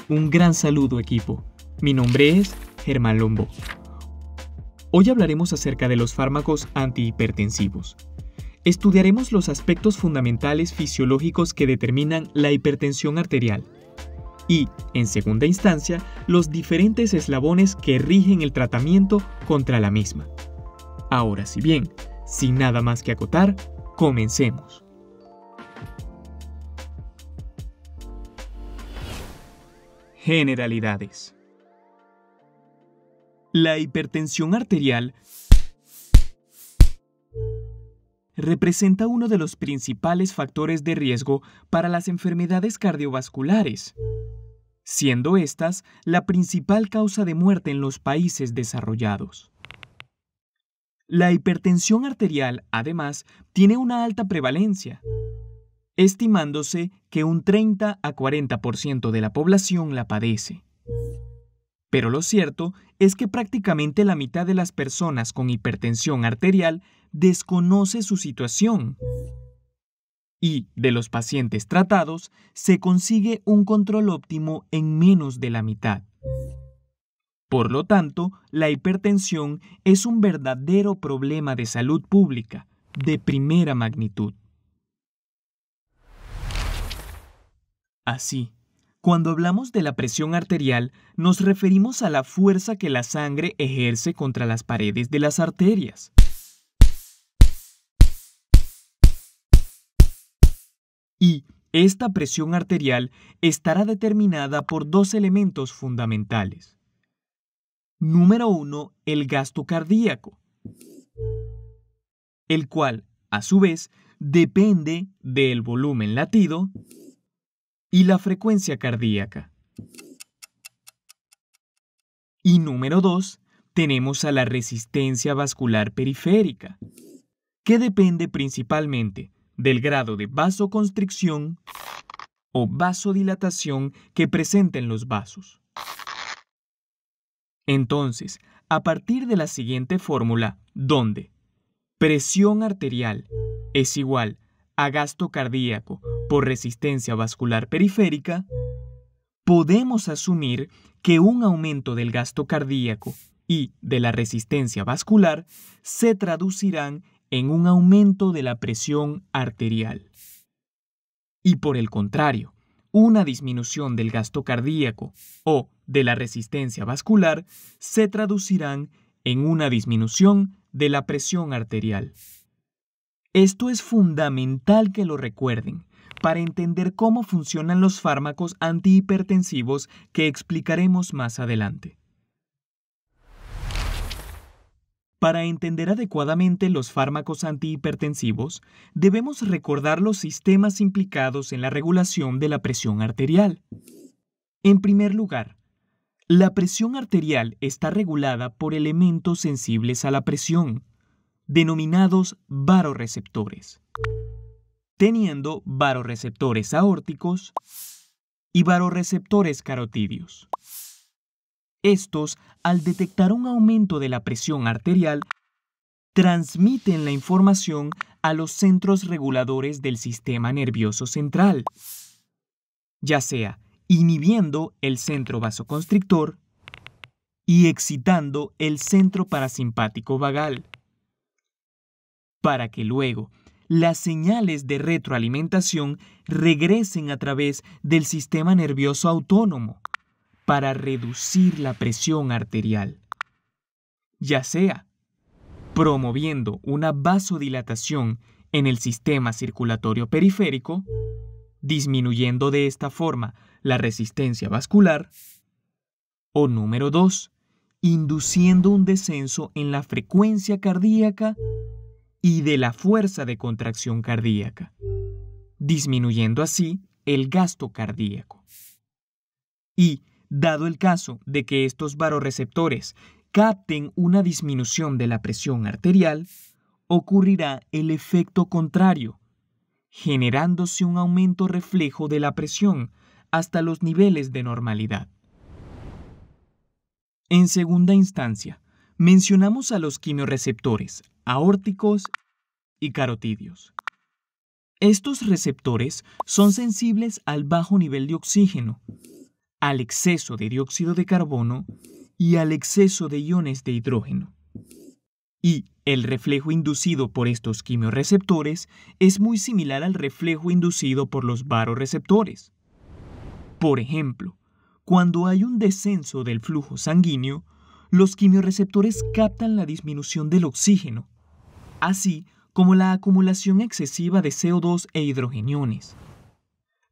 Un gran saludo, equipo. Mi nombre es Germán Lombo. Hoy hablaremos acerca de los fármacos antihipertensivos. Estudiaremos los aspectos fundamentales fisiológicos que determinan la hipertensión arterial y, en segunda instancia, los diferentes eslabones que rigen el tratamiento contra la misma. Ahora, si bien, sin nada más que acotar, comencemos. Generalidades. La hipertensión arterial representa uno de los principales factores de riesgo para las enfermedades cardiovasculares, siendo estas la principal causa de muerte en los países desarrollados. La hipertensión arterial, además, tiene una alta prevalencia, estimándose que un 30 a 40% de la población la padece. Pero lo cierto es que prácticamente la mitad de las personas con hipertensión arterial desconoce su situación. Y de los pacientes tratados, se consigue un control óptimo en menos de la mitad. Por lo tanto, la hipertensión es un verdadero problema de salud pública de primera magnitud. Así, cuando hablamos de la presión arterial, nos referimos a la fuerza que la sangre ejerce contra las paredes de las arterias. Y esta presión arterial estará determinada por dos elementos fundamentales. Número 1, el gasto cardíaco, el cual, a su vez, depende del volumen latido y la frecuencia cardíaca. Y número 2, tenemos a la resistencia vascular periférica, que depende principalmente del grado de vasoconstricción o vasodilatación que presenten los vasos. Entonces, a partir de la siguiente fórmula, donde presión arterial es igual a gasto cardíaco por resistencia vascular periférica, podemos asumir que un aumento del gasto cardíaco y de la resistencia vascular se traducirán en un aumento de la presión arterial. Y por el contrario, una disminución del gasto cardíaco o de la resistencia vascular se traducirán en una disminución de la presión arterial. Esto es fundamental que lo recuerden para entender cómo funcionan los fármacos antihipertensivos que explicaremos más adelante. Para entender adecuadamente los fármacos antihipertensivos, debemos recordar los sistemas implicados en la regulación de la presión arterial. En primer lugar, la presión arterial está regulada por elementos sensibles a la presión, denominados vasoreceptores, teniendo vasoreceptores aórticos y vasoreceptores carotídeos. Estos, al detectar un aumento de la presión arterial, transmiten la información a los centros reguladores del sistema nervioso central, ya sea inhibiendo el centro vasoconstrictor y excitando el centro parasimpático vagal, para que luego las señales de retroalimentación regresen a través del sistema nervioso autónomo para reducir la presión arterial, ya sea promoviendo una vasodilatación en el sistema circulatorio periférico, disminuyendo de esta forma la resistencia vascular, o número 2, induciendo un descenso en la frecuencia cardíaca y de la fuerza de contracción cardíaca, disminuyendo así el gasto cardíaco. Y, dado el caso de que estos vasoreceptores capten una disminución de la presión arterial, ocurrirá el efecto contrario, generándose un aumento reflejo de la presión hasta los niveles de normalidad. En segunda instancia, mencionamos a los quimiorreceptores aórticos y carotídeos. Estos receptores son sensibles al bajo nivel de oxígeno, al exceso de dióxido de carbono y al exceso de iones de hidrógeno. Y el reflejo inducido por estos quimiorreceptores es muy similar al reflejo inducido por los varoreceptores. Por ejemplo, cuando hay un descenso del flujo sanguíneo, los quimiorreceptores captan la disminución del oxígeno, así como la acumulación excesiva de CO2 e hidrogeniones.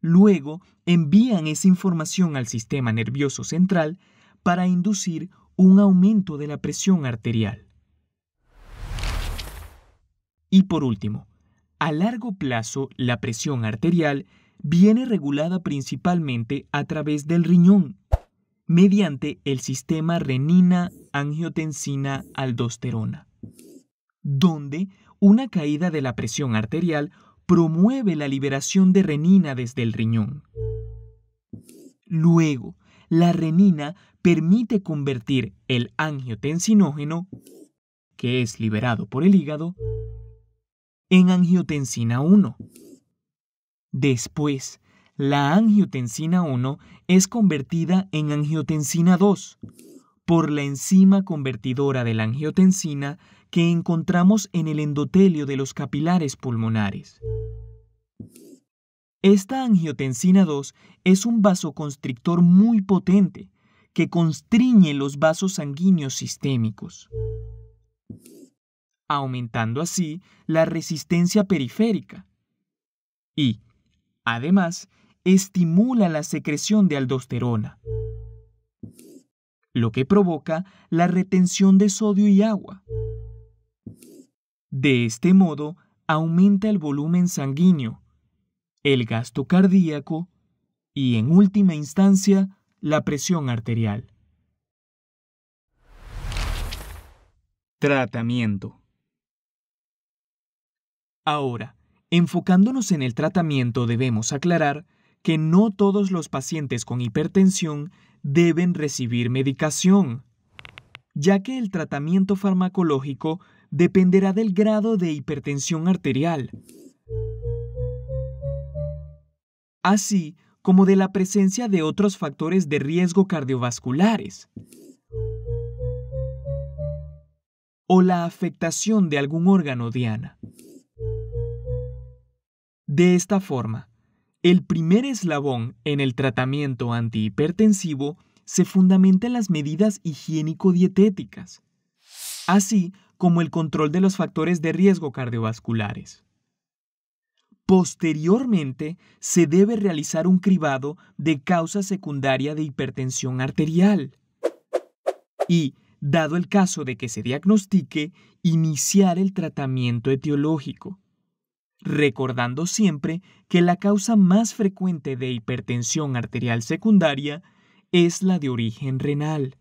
Luego envían esa información al sistema nervioso central para inducir un aumento de la presión arterial. Y por último, a largo plazo la presión arterial viene regulada principalmente a través del riñón, mediante el sistema renina-angiotensina-aldosterona, donde una caída de la presión arterial promueve la liberación de renina desde el riñón. Luego, la renina permite convertir el angiotensinógeno, que es liberado por el hígado, en angiotensina 1. Después, la angiotensina 1 es convertida en angiotensina 2 por la enzima convertidora de la angiotensina que encontramos en el endotelio de los capilares pulmonares. Esta angiotensina 2 es un vasoconstrictor muy potente que constriñe los vasos sanguíneos sistémicos, aumentando así la resistencia periférica y, además, estimula la secreción de aldosterona, lo que provoca la retención de sodio y agua. De este modo, aumenta el volumen sanguíneo, el gasto cardíaco y, en última instancia, la presión arterial. Tratamiento. Ahora, enfocándonos en el tratamiento, debemos aclarar que no todos los pacientes con hipertensión deben recibir medicación, ya que el tratamiento farmacológico dependerá del grado de hipertensión arterial, así como de la presencia de otros factores de riesgo cardiovasculares o la afectación de algún órgano diana. De esta forma, el primer eslabón en el tratamiento antihipertensivo se fundamenta en las medidas higiénico-dietéticas, así como el control de los factores de riesgo cardiovasculares. Posteriormente, se debe realizar un cribado de causa secundaria de hipertensión arterial y, dado el caso de que se diagnostique, iniciar el tratamiento etiológico, recordando siempre que la causa más frecuente de hipertensión arterial secundaria es la de origen renal.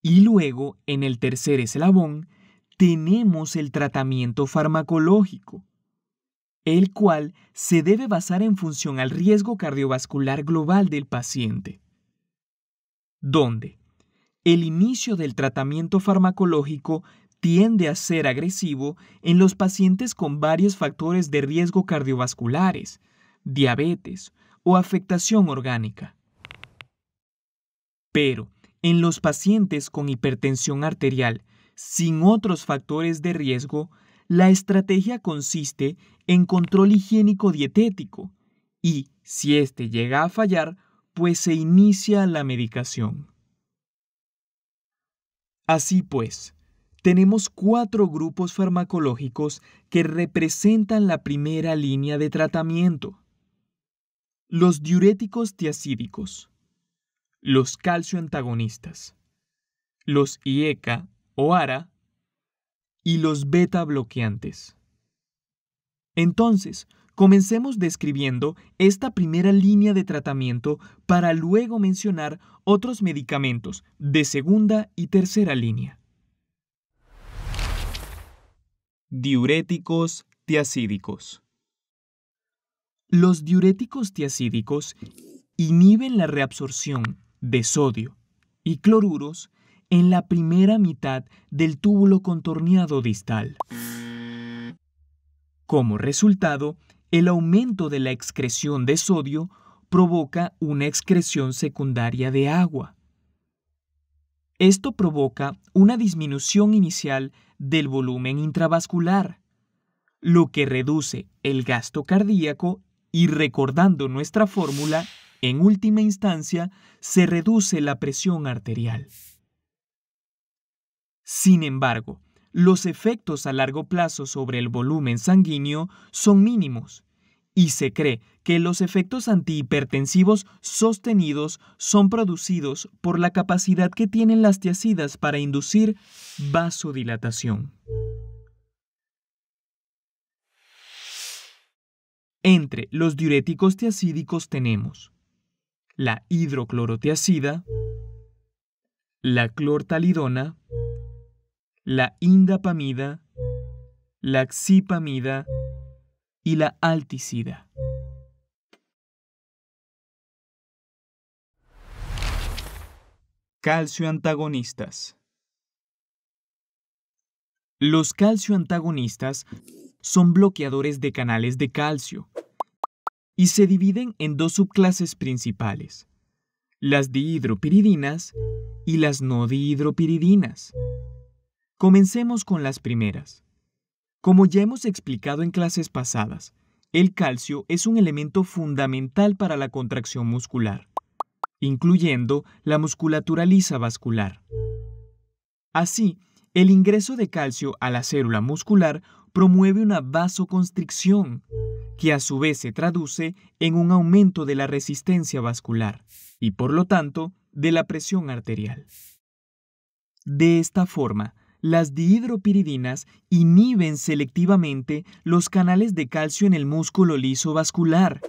Y luego, en el tercer eslabón, tenemos el tratamiento farmacológico, el cual se debe basar en función al riesgo cardiovascular global del paciente, donde el inicio del tratamiento farmacológico tiende a ser agresivo en los pacientes con varios factores de riesgo cardiovasculares, diabetes o afectación orgánica. Pero en los pacientes con hipertensión arterial sin otros factores de riesgo, la estrategia consiste en control higiénico dietético y, si éste llega a fallar, pues se inicia la medicación. Así pues, tenemos 4 grupos farmacológicos que representan la primera línea de tratamiento: los diuréticos tiazídicos, los calcioantagonistas, los IECA o ARA y los beta bloqueantes. Entonces, comencemos describiendo esta primera línea de tratamiento para luego mencionar otros medicamentos de segunda y tercera línea. Diuréticos tiazídicos. Los diuréticos tiazídicos inhiben la reabsorción de sodio y cloruros en la primera mitad del túbulo contorneado distal. Como resultado, el aumento de la excreción de sodio provoca una excreción secundaria de agua. Esto provoca una disminución inicial del volumen intravascular, lo que reduce el gasto cardíaco y, recordando nuestra fórmula, en última instancia se reduce la presión arterial. Sin embargo, los efectos a largo plazo sobre el volumen sanguíneo son mínimos y se cree que los efectos antihipertensivos sostenidos son producidos por la capacidad que tienen las tiazidas para inducir vasodilatación. Entre los diuréticos tiazídicos tenemos la hidroclorotiazida, la clortalidona, la indapamida, la xipamida y la alticida. Calcio antagonistas. Los calcio antagonistas son bloqueadores de canales de calcio y se dividen en dos subclases principales, las dihidropiridinas y las no dihidropiridinas. Comencemos con las primeras. Como ya hemos explicado en clases pasadas, el calcio es un elemento fundamental para la contracción muscular, incluyendo la musculatura lisa vascular. Así, el ingreso de calcio a la célula muscular promueve una vasoconstricción, que a su vez se traduce en un aumento de la resistencia vascular y, por lo tanto, de la presión arterial. De esta forma, las dihidropiridinas inhiben selectivamente los canales de calcio en el músculo liso vascular,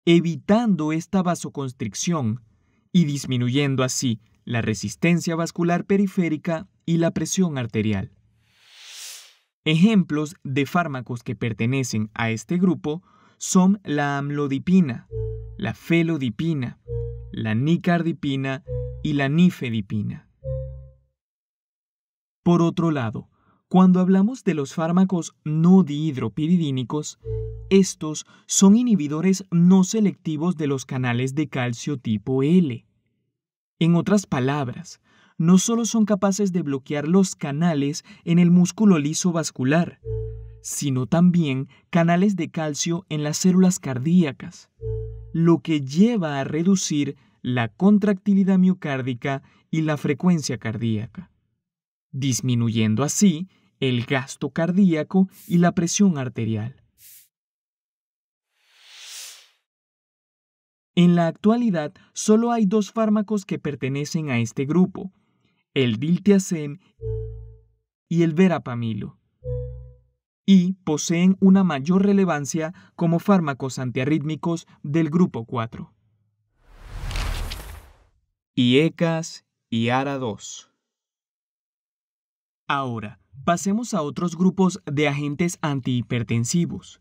evitando esta vasoconstricción y disminuyendo así la resistencia vascular periférica y la presión arterial. Ejemplos de fármacos que pertenecen a este grupo son la amlodipina, la felodipina, la nicardipina y la nifedipina. Por otro lado, cuando hablamos de los fármacos no dihidropiridínicos, estos son inhibidores no selectivos de los canales de calcio tipo L. En otras palabras, no solo son capaces de bloquear los canales en el músculo liso vascular, sino también canales de calcio en las células cardíacas, lo que lleva a reducir la contractilidad miocárdica y la frecuencia cardíaca, disminuyendo así el gasto cardíaco y la presión arterial. En la actualidad, solo hay dos fármacos que pertenecen a este grupo, el diltiazem y el verapamilo, y poseen una mayor relevancia como fármacos antiarrítmicos del grupo 4. IECAS y ARA2. Ahora, pasemos a otros grupos de agentes antihipertensivos,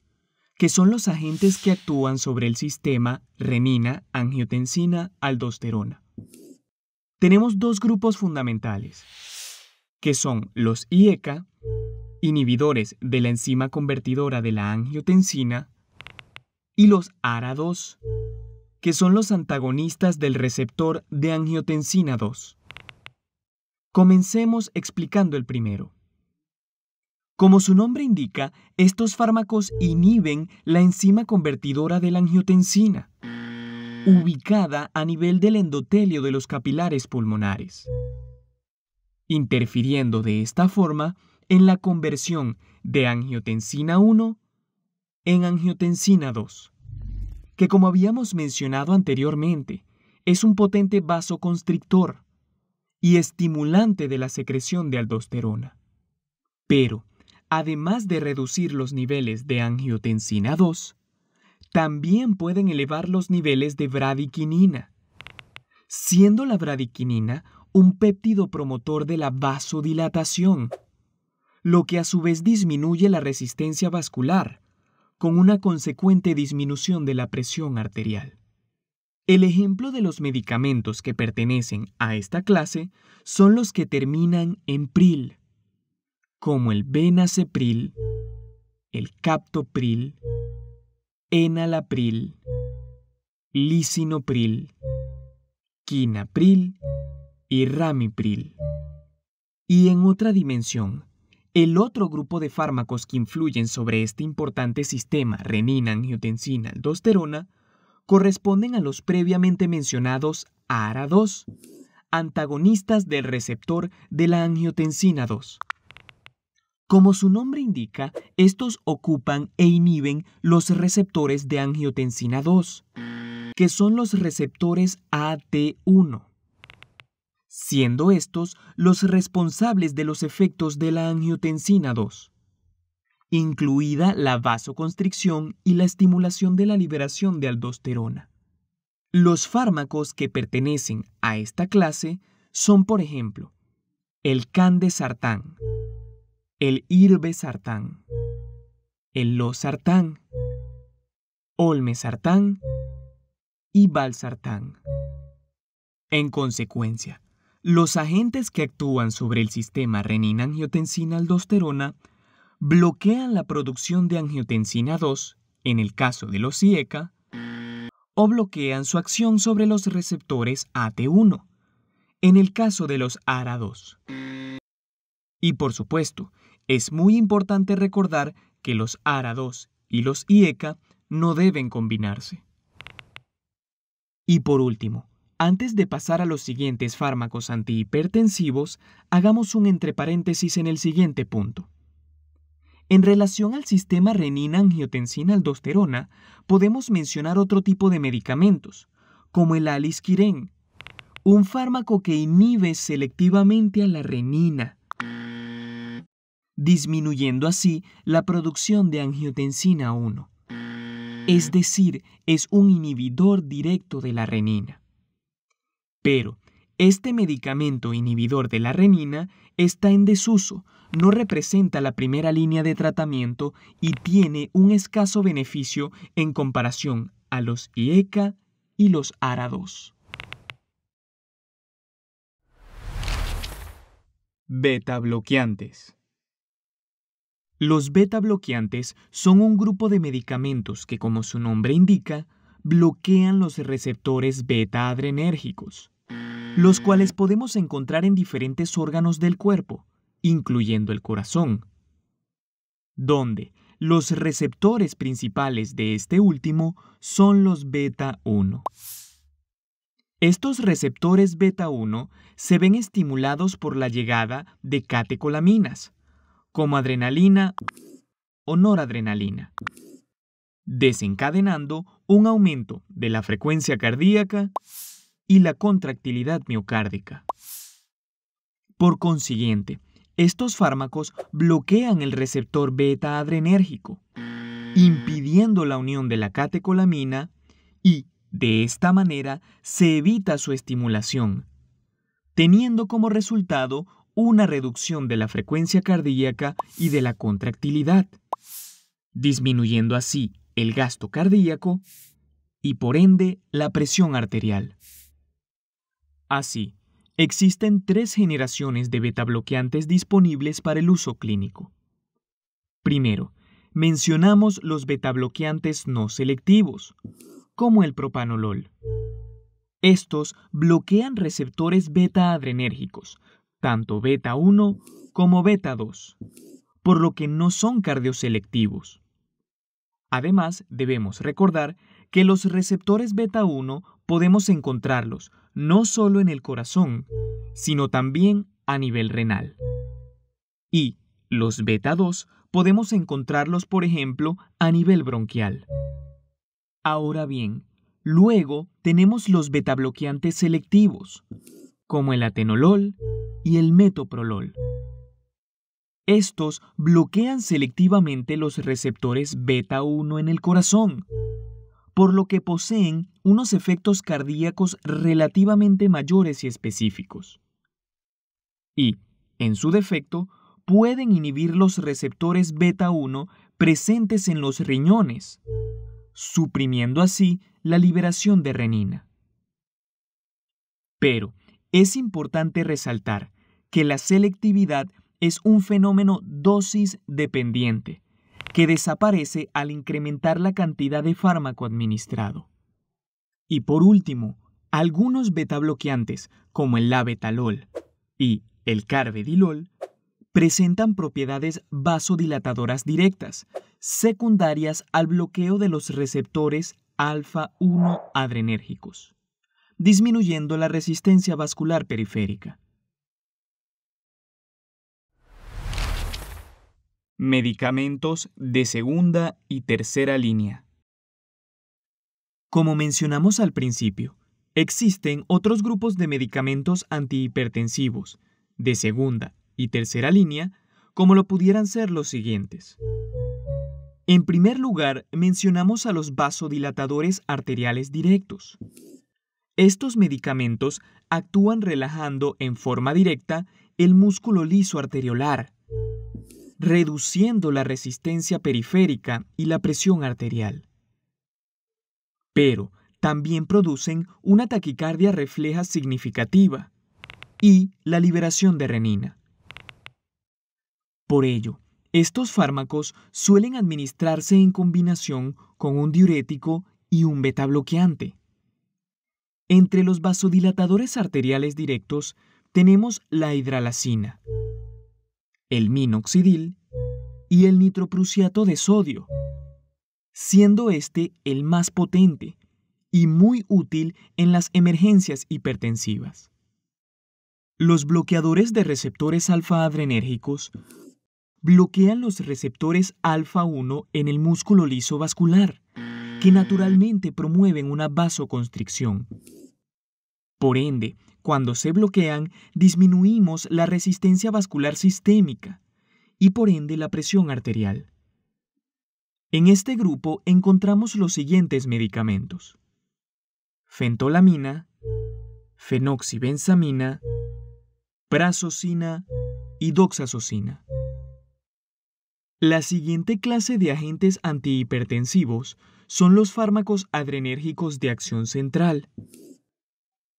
que son los agentes que actúan sobre el sistema renina, angiotensina, aldosterona. Tenemos dos grupos fundamentales, que son los IECA, inhibidores de la enzima convertidora de la angiotensina, y los ARA2, que son los antagonistas del receptor de angiotensina 2. Comencemos explicando el primero. Como su nombre indica, estos fármacos inhiben la enzima convertidora de la angiotensina, ubicada a nivel del endotelio de los capilares pulmonares, interfiriendo de esta forma en la conversión de angiotensina 1 en angiotensina 2, que, como habíamos mencionado anteriormente, es un potente vasoconstrictor y estimulante de la secreción de aldosterona. Pero, además de reducir los niveles de angiotensina 2, también pueden elevar los niveles de bradiquinina, siendo la bradiquinina un péptido promotor de la vasodilatación, lo que a su vez disminuye la resistencia vascular, con una consecuente disminución de la presión arterial. El ejemplo de los medicamentos que pertenecen a esta clase son los que terminan en pril, como el benacepril, el captopril, enalapril lisinopril, quinapril y ramipril. Y en otra dimensión, el otro grupo de fármacos que influyen sobre este importante sistema renina-angiotensina-aldosterona corresponden a los previamente mencionados ARA2, antagonistas del receptor de la angiotensina 2. Como su nombre indica, estos ocupan e inhiben los receptores de angiotensina 2, que son los receptores AT1, siendo estos los responsables de los efectos de la angiotensina 2, incluida la vasoconstricción y la estimulación de la liberación de aldosterona. Los fármacos que pertenecen a esta clase son, por ejemplo, el candesartán, el irbesartán, el losartán, olmesartán y valsartán. En consecuencia, los agentes que actúan sobre el sistema renina-angiotensina-aldosterona bloquean la producción de angiotensina 2, en el caso de los IECA, o bloquean su acción sobre los receptores AT1, en el caso de los ARA2. Y por supuesto, es muy importante recordar que los ARA2 y los IECA no deben combinarse. Y por último, antes de pasar a los siguientes fármacos antihipertensivos, hagamos un entre paréntesis en el siguiente punto. En relación al sistema renina-angiotensina-aldosterona, podemos mencionar otro tipo de medicamentos, como el alisquirén, un fármaco que inhibe selectivamente a la renina, disminuyendo así la producción de angiotensina 1. Es decir, es un inhibidor directo de la renina. Pero este medicamento inhibidor de la renina está en desuso, no representa la primera línea de tratamiento y tiene un escaso beneficio en comparación a los IECA y los ARA2. Beta bloqueantes. Los beta bloqueantes son un grupo de medicamentos que, como su nombre indica, bloquean los receptores beta adrenérgicos, los cuales podemos encontrar en diferentes órganos del cuerpo, incluyendo el corazón, donde los receptores principales de este último son los beta 1. Estos receptores beta 1 se ven estimulados por la llegada de catecolaminas, como adrenalina o noradrenalina, desencadenando un aumento de la frecuencia cardíaca y la contractilidad miocárdica. Por consiguiente, estos fármacos bloquean el receptor beta adrenérgico, impidiendo la unión de la catecolamina y, de esta manera, se evita su estimulación, teniendo como resultado una reducción de la frecuencia cardíaca y de la contractilidad, disminuyendo así el gasto cardíaco y, por ende, la presión arterial. Así, existen 3 generaciones de beta bloqueantes disponibles para el uso clínico. Primero, mencionamos los beta bloqueantes no selectivos, como el propanolol. Estos bloquean receptores beta adrenérgicos, tanto beta 1 como beta 2, por lo que no son cardioselectivos. Además, debemos recordar que los receptores beta 1 podemos encontrarlos no solo en el corazón, sino también a nivel renal. Y los beta 2 podemos encontrarlos, por ejemplo, a nivel bronquial. Ahora bien, luego tenemos los beta bloqueantes selectivos, como el atenolol y el metoprolol. Estos bloquean selectivamente los receptores beta 1 en el corazón, por lo que poseen unos efectos cardíacos relativamente mayores y específicos. Y, en su defecto, pueden inhibir los receptores beta 1 presentes en los riñones, suprimiendo así la liberación de renina. Pero es importante resaltar que la selectividad es un fenómeno dosis dependiente, que desaparece al incrementar la cantidad de fármaco administrado. Y por último, algunos betabloqueantes, como el labetalol y el carvedilol, presentan propiedades vasodilatadoras directas, secundarias al bloqueo de los receptores alfa-1 adrenérgicos, disminuyendo la resistencia vascular periférica. Medicamentos de segunda y tercera línea. Como mencionamos al principio, existen otros grupos de medicamentos antihipertensivos de segunda y tercera línea, como lo pudieran ser los siguientes. En primer lugar, mencionamos a los vasodilatadores arteriales directos. Estos medicamentos actúan relajando en forma directa el músculo liso arteriolar, reduciendo la resistencia periférica y la presión arterial. Pero también producen una taquicardia refleja significativa y la liberación de renina. Por ello, estos fármacos suelen administrarse en combinación con un diurético y un betabloqueante. Entre los vasodilatadores arteriales directos tenemos la hidralazina, el minoxidil y el nitroprusiato de sodio, siendo este el más potente y muy útil en las emergencias hipertensivas. Los bloqueadores de receptores alfa-adrenérgicos bloquean los receptores alfa-1 en el músculo liso vascular, que naturalmente promueven una vasoconstricción. Por ende, cuando se bloquean, disminuimos la resistencia vascular sistémica y por ende la presión arterial. En este grupo encontramos los siguientes medicamentos: fentolamina, fenoxibenzamina, prazosina y doxazosina. La siguiente clase de agentes antihipertensivos son los fármacos adrenérgicos de acción central.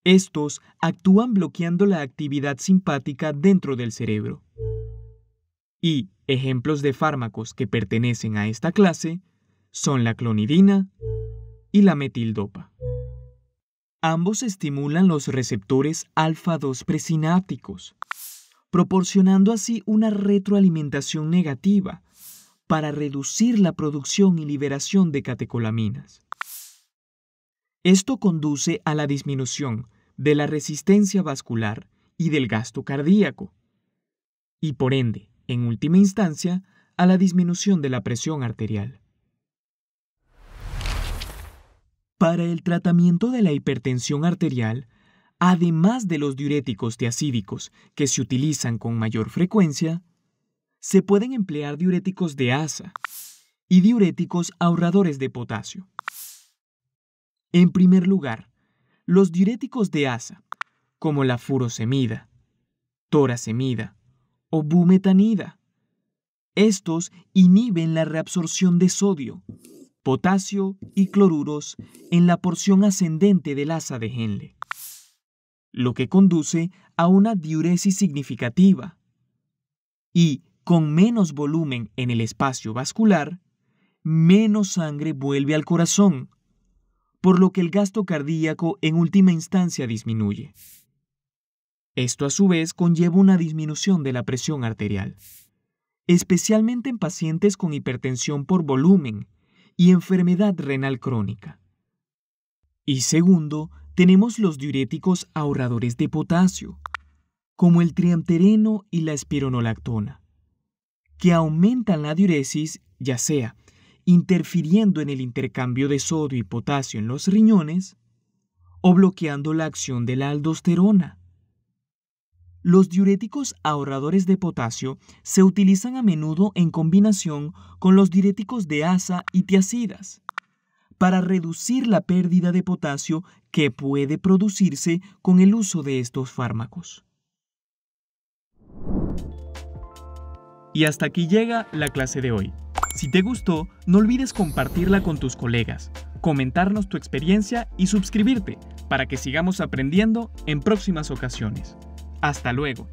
Estos actúan bloqueando la actividad simpática dentro del cerebro. Y ejemplos de fármacos que pertenecen a esta clase son la clonidina y la metildopa. Ambos estimulan los receptores alfa-2 presinápticos, proporcionando así una retroalimentación negativa para reducir la producción y liberación de catecolaminas. Esto conduce a la disminución de la resistencia vascular y del gasto cardíaco, y por ende, en última instancia, a la disminución de la presión arterial. Para el tratamiento de la hipertensión arterial, además de los diuréticos tiazídicos que se utilizan con mayor frecuencia, se pueden emplear diuréticos de asa y diuréticos ahorradores de potasio. En primer lugar, los diuréticos de asa, como la furosemida, torasemida o bumetanida. Estos inhiben la reabsorción de sodio, potasio y cloruros en la porción ascendente del asa de Henle, lo que conduce a una diuresis significativa. Y con menos volumen en el espacio vascular, menos sangre vuelve al corazón, por lo que el gasto cardíaco en última instancia disminuye. Esto a su vez conlleva una disminución de la presión arterial, especialmente en pacientes con hipertensión por volumen y enfermedad renal crónica. Y segundo, tenemos los diuréticos ahorradores de potasio, como el triamtereno y la espironolactona, que aumentan la diuresis, ya sea interfiriendo en el intercambio de sodio y potasio en los riñones o bloqueando la acción de la aldosterona. Los diuréticos ahorradores de potasio se utilizan a menudo en combinación con los diuréticos de asa y tiazidas para reducir la pérdida de potasio que puede producirse con el uso de estos fármacos. Y hasta aquí llega la clase de hoy. Si te gustó, no olvides compartirla con tus colegas, comentarnos tu experiencia y suscribirte para que sigamos aprendiendo en próximas ocasiones. ¡Hasta luego!